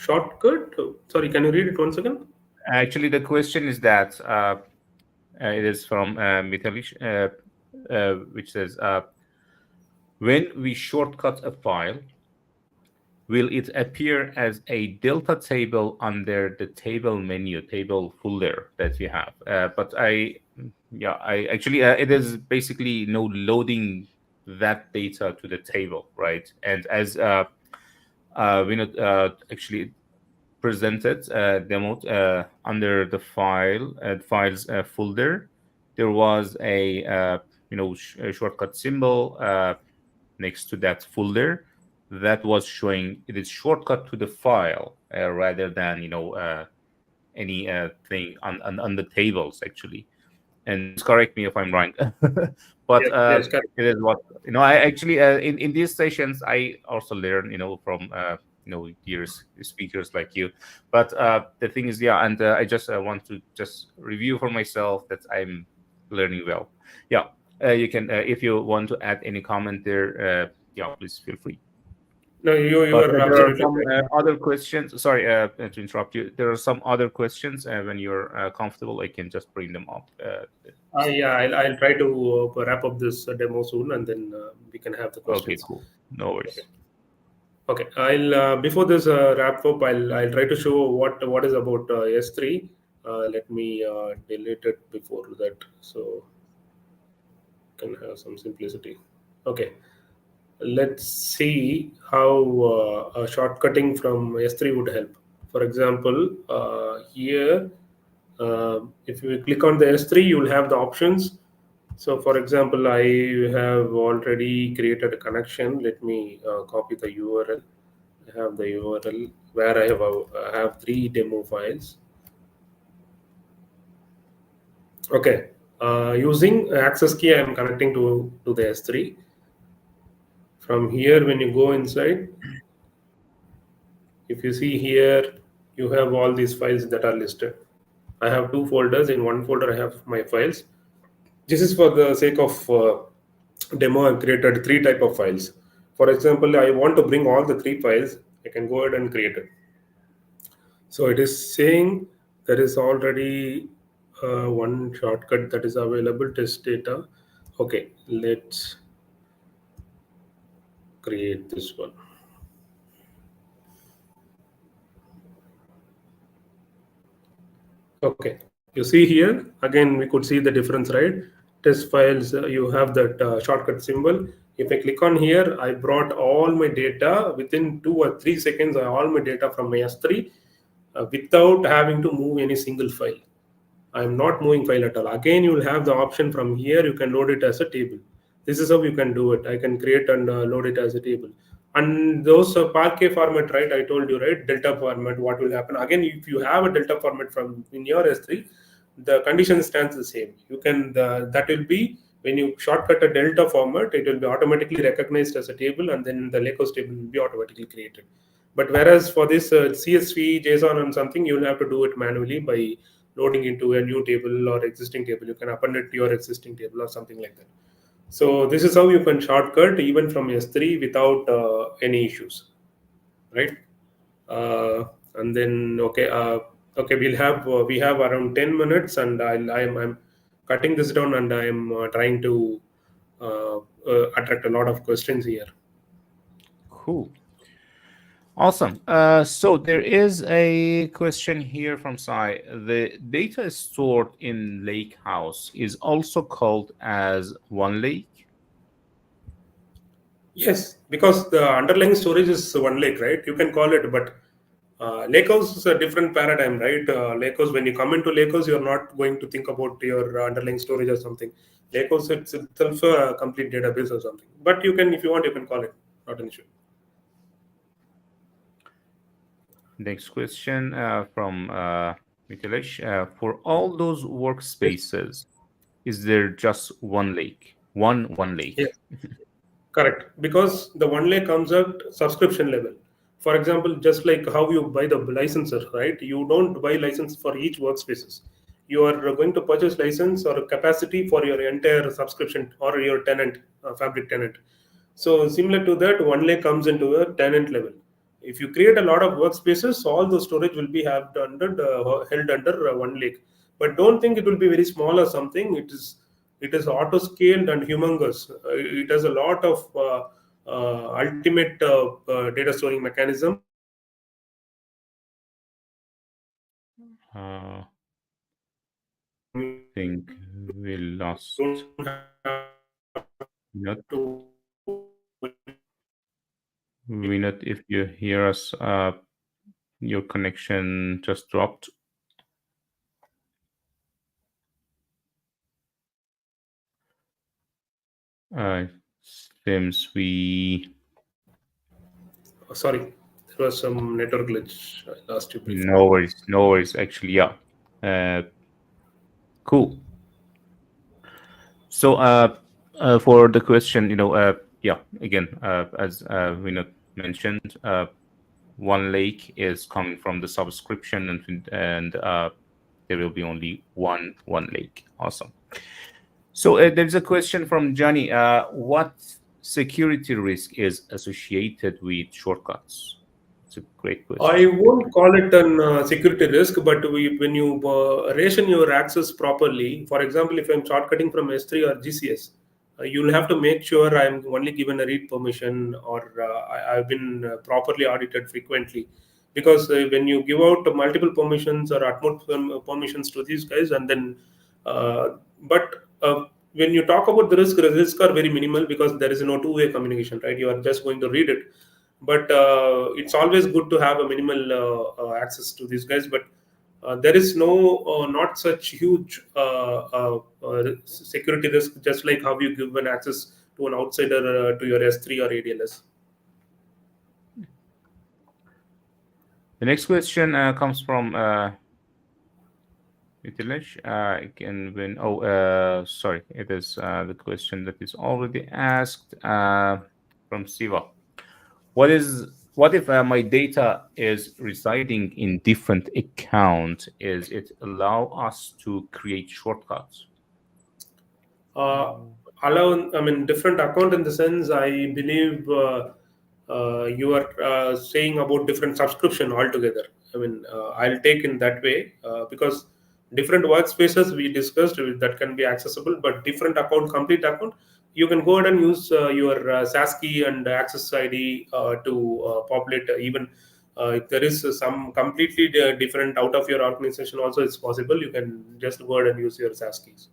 shortcut. Sorry, can you read it once again? Actually, the question is that it is from Mitalish, which says, when we shortcut a file, will it appear as a delta table under the table menu, table folder that you have? But yeah, I actually, it is basically loading that data to the table, right? And as Vinod actually presented, demoed under the files folder, there was a shortcut symbol next to that folder that was showing it is shortcut to the file rather than any thing on the tables actually. And please correct me if I'm wrong. But Yes, yes, correct. it is what I actually in these sessions I also learn from years speakers like you. But the thing is, yeah, and I just want to just review for myself that I'm learning well. Yeah, you can if you want to add any comment there, yeah, please feel free. No, you But are there are absolutely some correct. other questions. Sorry to interrupt you. There are some other questions. When you're comfortable, I can just bring them up. Yeah, I'll try to wrap up this demo soon, and then we can have the Okay, questions. cool. No Okay. worries. Okay. I'll before this wrap up, I'll try to show what is about S3. Let me delete it before that, so can have some simplicity. Okay. Let's see how shortcutting from S3 would help. For example, here, if you click on the S3, you'll have the options. So, for example, I have already created a connection. Let me copy the URL. I have the URL where I have three demo files. Okay. Using access key, I am connecting to the S3. From here, when you go inside, if you see here, you have all these files that are listed. I have two folders. In one folder, I have my files. This is for the sake of demo. I've created three type of files. For example, I want to bring all the three files. I can go ahead and create it. So it is saying there is already one shortcut that is available, test data. Okay, let's create this one. Okay, you see here again we could see the difference, right? Test files, you have that shortcut symbol. If I click on here, I brought all my data within 2 or 3 seconds. All my data from my S3 without having to move any single file. I'm not moving file at all. Again, you will have the option from here. You can load it as a table. This is how you can do it. I can create and load it as a table. And those Parquet format, right? I told you, right? Delta format. What will happen again if you have a Delta format from in your S3? The condition stands the same. You can that will be when you shortcut a Delta format, it will be automatically recognized as a table, and then the Lakos table will be automatically created. But whereas for this CSV, JSON, and something, you will have to do it manually by loading into a new table or existing table. You can append it to your existing table or something like that. So this is how you can shortcut even from S3 without any issues, right? Uh, and then okay, we have around 10 minutes, and I'm cutting this down, and I'm trying to attract a lot of questions here. Cool. Awesome. So there is a question here from Sai. The data stored in Lakehouse is also called as one lake. Yes, because the underlying storage is one lake, right? You can call it, but Lakehouse is a different paradigm, right? Lakehouse, when you come into Lakehouse, you're not going to think about your underlying storage or something. Lakehouse it's itself a complete database or something. But you can, if you want, you can call it. Not an issue. Next question from Mithilesh. For all those Yes. workspaces, is there just one lake? One lake. Yes. Correct. Because the one lake comes at subscription level. For example, just like how you buy the licenser, right? You don't buy license for each workspaces. You are going to purchase license or capacity for your entire subscription or your tenant, fabric tenant. So similar to that, one lake comes into a tenant level. If you create a lot of workspaces, all the storage will be held under one lake. But don't think it will be very small or something. It is auto scaled and humongous. It has a lot of ultimate data storing mechanisms. Uh, You think we lost. don't have Not to. we not if you hear us. Your connection just dropped. Seems we Sorry, there was some network glitch. I lost you briefly. no worries, no worries. Actually, yeah. Uh, cool. So, for the question, yeah, again, as we not mentioned, one lake is coming from the subscription, and there will be only one lake. Awesome. So there's a question from Johnny. What security risk is associated with shortcuts? It's a great I question. won't call it an security risk, but when you ration your access properly, for example, if I'm shortcutting from S3 or GCS, you'll have to make sure I'm only given a read permission, or I've been properly audited frequently. Because when you give out multiple permissions or utmost permissions to these guys, and then, but when you talk about the risk are very minimal because there is no two-way communication, right? You are just going to read it, but it's always good to have a minimal access to these guys. But there is not such huge security risk, just like how you give an access to an outsider to your S3 or ADLS. The next question comes from Mitilesh. Again, sorry, it is the question that is already asked from Siva. What if my data is residing in different accounts? Is it allow us to create shortcuts? uh, Different account in the sense, I believe you are saying about different subscription altogether. I'll take in that way, because different workspaces we discussed that can be accessible, but different account, complete account, you can go ahead and use your SAS key and access ID to populate. Even if there is some completely different out of your organization also, it's possible. You can just go ahead and use your SAS keys.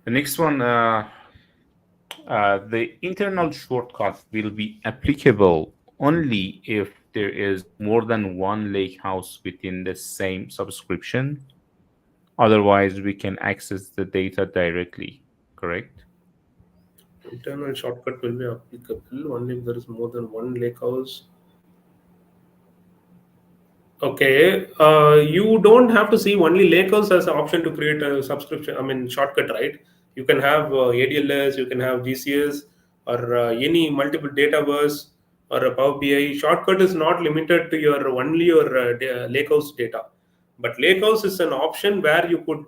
The next one, the internal shortcut will be applicable only if there is more than one lake house within the same subscription. Otherwise, we can access the data directly, correct? Internal shortcut will be applicable only if there is more than one lakehouse. Okay, you don't have to see only lakehouse as an option to create a subscription. Shortcut, right? You can have ADLS, you can have GCS, or any multiple dataverse or a Power BI. Shortcut is not limited to your only your lakehouse data, but lakehouse is an option where you could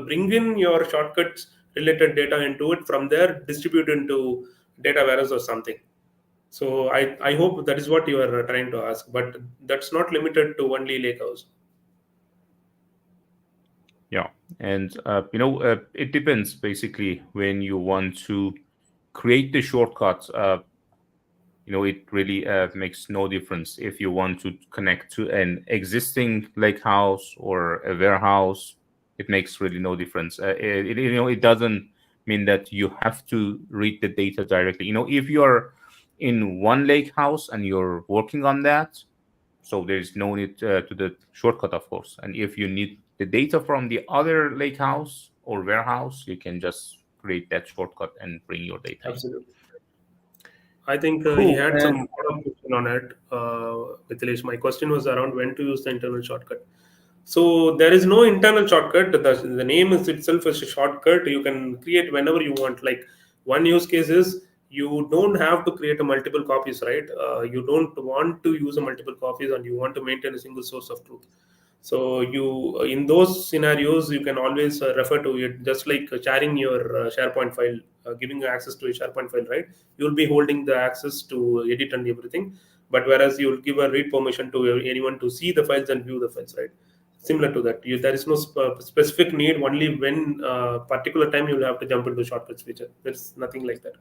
bring in your shortcuts related data into it, from there distribute into data warehouse or something. So I hope that is what you are trying to ask, but that's not limited to only lakehouse. Yeah, and it depends basically when you want to create the shortcut. It really makes no difference if you want to connect to an existing lake house or a warehouse. It makes really no difference. It doesn't mean that you have to read the data directly. If you're in one lake house and you're working on that, so there's no need to the shortcut, of course. And if you need the data from the other lake house or warehouse, you can just create that shortcut and bring your data in. Absolutely. I think he Cool. had some follow-up question on it, Mithilesh. My question was around when to use the internal shortcut. So there is no internal shortcut. The name is itself is a shortcut. You can create whenever you want. Like, one use case is you don't have to create a multiple copies, right? You don't want to use a multiple copies, and you want to maintain a single source of truth. So you in those scenarios you can always refer to it, just like sharing your SharePoint file, giving access to a SharePoint file, right? You'll be holding the access to edit and everything, but whereas you'll give a read permission to anyone to see the files and view the files, right? Similar to that, there is no specific need. Only when particular time you'll have to jump into shortcuts feature. There's nothing like that.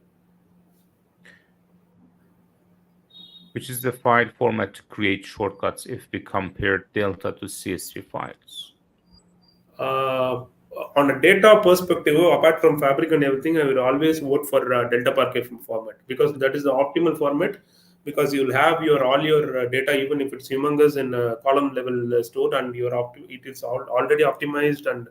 Which is the file format to create shortcuts if we compare Delta to CSV files? uh, on a data perspective, apart from Fabric and everything, I will always vote for Delta Parquet format, because that is the optimal format. Because you'll have your all your data, even if it's humongous in column level stored, and it is already optimized and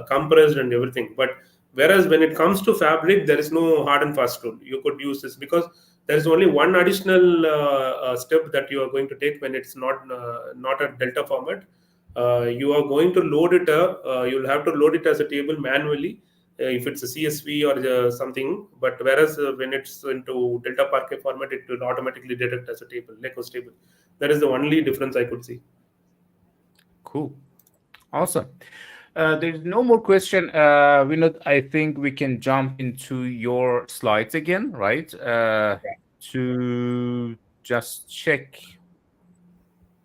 compressed and everything. But whereas when it comes to Fabric, there is no hard and fast rule. You could use this because there is only one additional step that you are going to take when it's not a Delta format. You are going to load it, you'll have to load it as a table manually, if it's a CSV or something. But whereas when it's into Delta Parquet format, it will automatically detect as a table, Legos table. That is the only difference I could see. Cool. Awesome. There's no more question. Vinod, I think we can jump into your slides again, right? To just check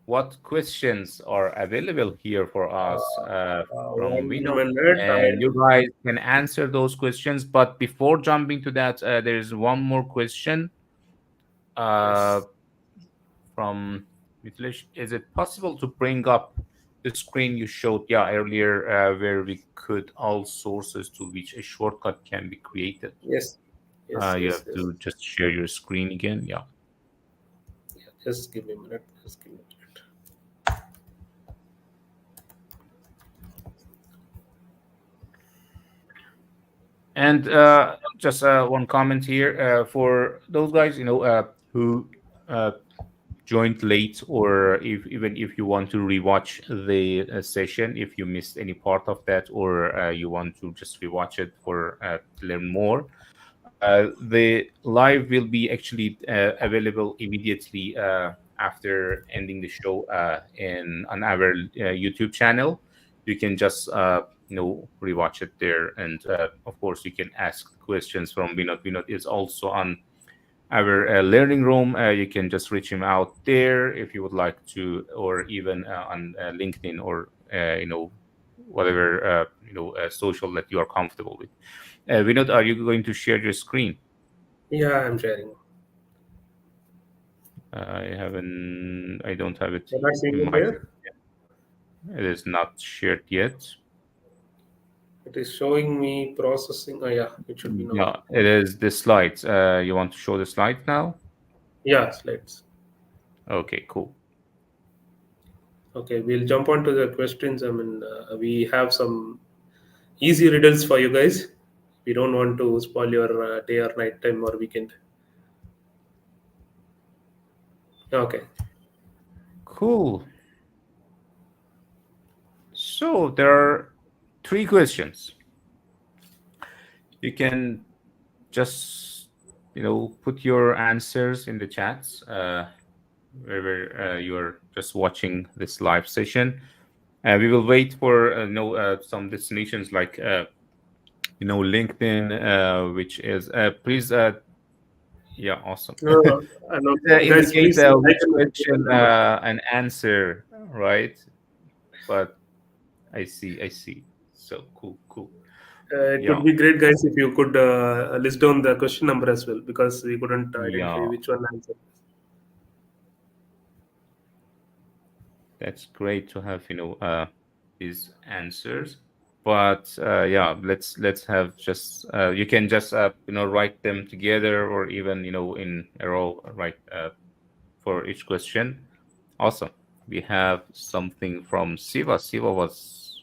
what questions are available here for us from One Vinod. minute. And you guys can answer those questions. But before jumping to that, there's one more question uh, Yes. from Mithilesh. Is it possible to bring up the screen you showed, yeah, earlier, where we could all sources to which a shortcut can be created? Yes. Yes. You Yes. have Yes. to just share your screen again. Yeah. Yeah, just give me a minute. Just give me a minute. And just one comment here for those guys, who uh, joined late, or if even if you want to rewatch the session, if you missed any part of that, or you want to just rewatch it for to learn more, the live will be actually available immediately after ending the show in on our YouTube channel. You can just rewatch it there, and of course you can ask questions from Vinod. Vinod is also on our learning room. You can just reach him out there if you would like to, or even on LinkedIn, or whatever social that you are comfortable with. Vinod, are you going to share your screen? Yeah, I'm sharing. I don't have it You're not seeing in it my. there? It is not shared yet. It is showing me processing. Oh, yeah, it should be now. Yeah, it is the slides. You want to show the slides now? Yeah, slides. Okay, cool. Okay, we'll jump on to the questions. I mean, we have some easy riddles for you guys. We don't want to spoil your day or night time or weekend. Okay. Cool. So there are three questions. You can just put your answers in the chats wherever you're just watching this live session. We will wait for some destinations like LinkedIn, which is please yeah, awesome. No, guys, Indicate please like which and question remember. and answer, right? But I see. So cool, cool. It Yeah, would be great, guys, if you could list down the question number as well, because we couldn't identify yeah, which one answer. that's great to have these answers. But yeah, let's have just you can just write them together, or even in a row, right, for each question. Awesome. We have something from Siva. Siva was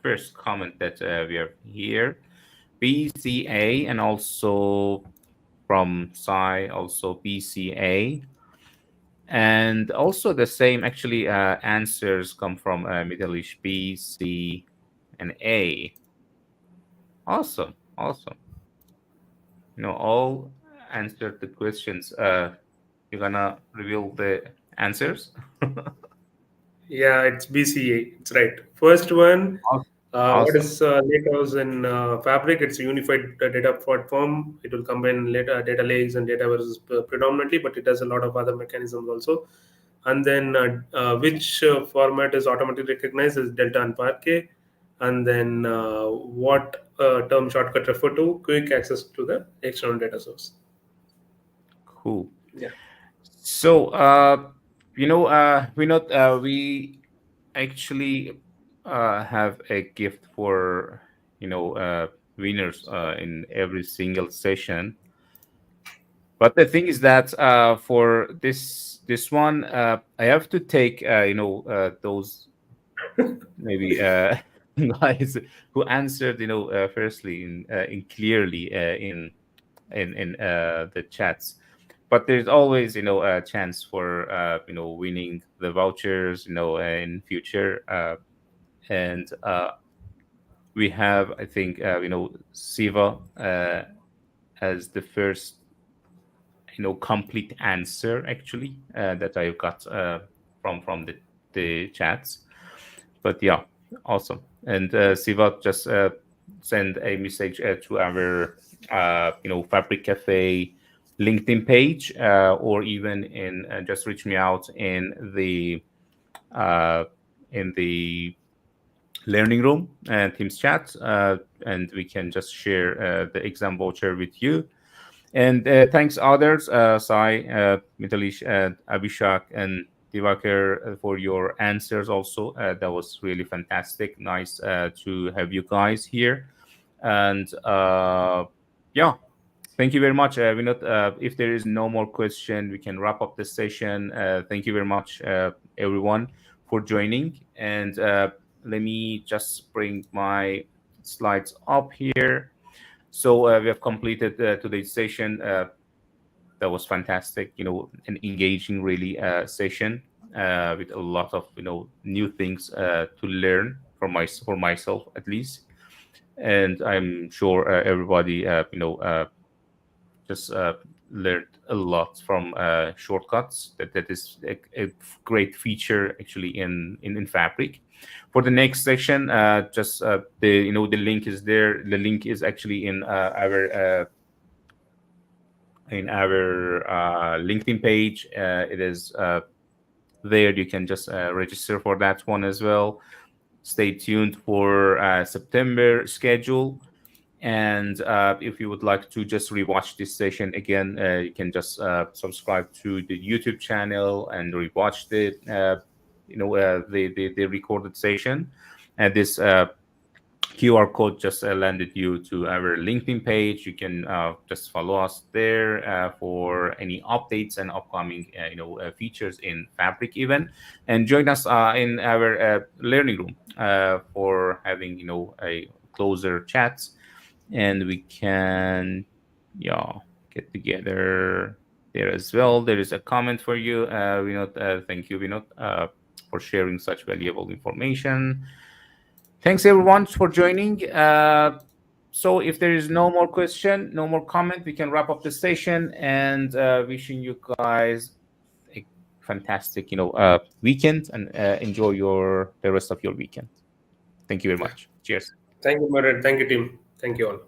first comment that we are here. BCA, and also from Sai, also BCA. And also the same, actually, answers come from Middle East, B, C, and A. Awesome, awesome. All answered the questions. You're gonna reveal the answers? Yeah, it's BCA. It's right. First one, what Awesome. is Lakehouse in Fabric? It's a unified data platform. It will combine data lakes and databases predominantly, but it has a lot of other mechanisms also. And then which format is automatically recognized as Delta and Parquet. And then what term shortcut refer to? Quick access to the external data source. Cool. Yeah. So, we actually have a gift for, winners in every single session. But the thing is that for this one, I have to take, those maybe guys who answered, firstly in clearly in the chats. But there's always, a chance for winning the vouchers, in future. And we have, I think, Siva as the first, complete answer actually that I got from the chats. But yeah, awesome. And Siva just send a message to our Fabric Cafe LinkedIn page, or even in just reach me out uh, in the learning room and Teams chat, and we can just share the exam voucher with you. And thanks others, Sai, Mitalish, Abhishek, and Divakar, for your answers also. That was really fantastic. Nice to have you guys here. And yeah, thank you very much, Vinod. If there is no more question, we can wrap up the session. Thank you very much, everyone, for joining. And let me just bring my slides up here. So we have completed today's session. That was fantastic. An engaging, really, session with a lot of new things to learn for myself at least. And I'm sure everybody just learned a lot from shortcuts. That is a great feature actually in Fabric. For the next section, just the link is there. The link is actually in our LinkedIn page. It is there. You can just register for that one as well. Stay tuned for September schedule. And if you would like to just rewatch this session again, you can just subscribe to the YouTube channel and rewatch the recorded session. And this QR code just landed you to our LinkedIn page. You can just follow us there for any updates and upcoming features in Fabric even, and join us in our learning room for having a closer chats, and we can yeah get together there as well. There is a comment for you, Vinod. Thank you, Vinod, for sharing such valuable information. Thanks everyone for joining. So if there is no more question, no more comment, we can wrap up the session, and wishing you guys a fantastic, weekend, and enjoy the rest of your weekend. Thank you very Yeah. much. Cheers. Thank you, Madrid. Thank you, team. Thank you all.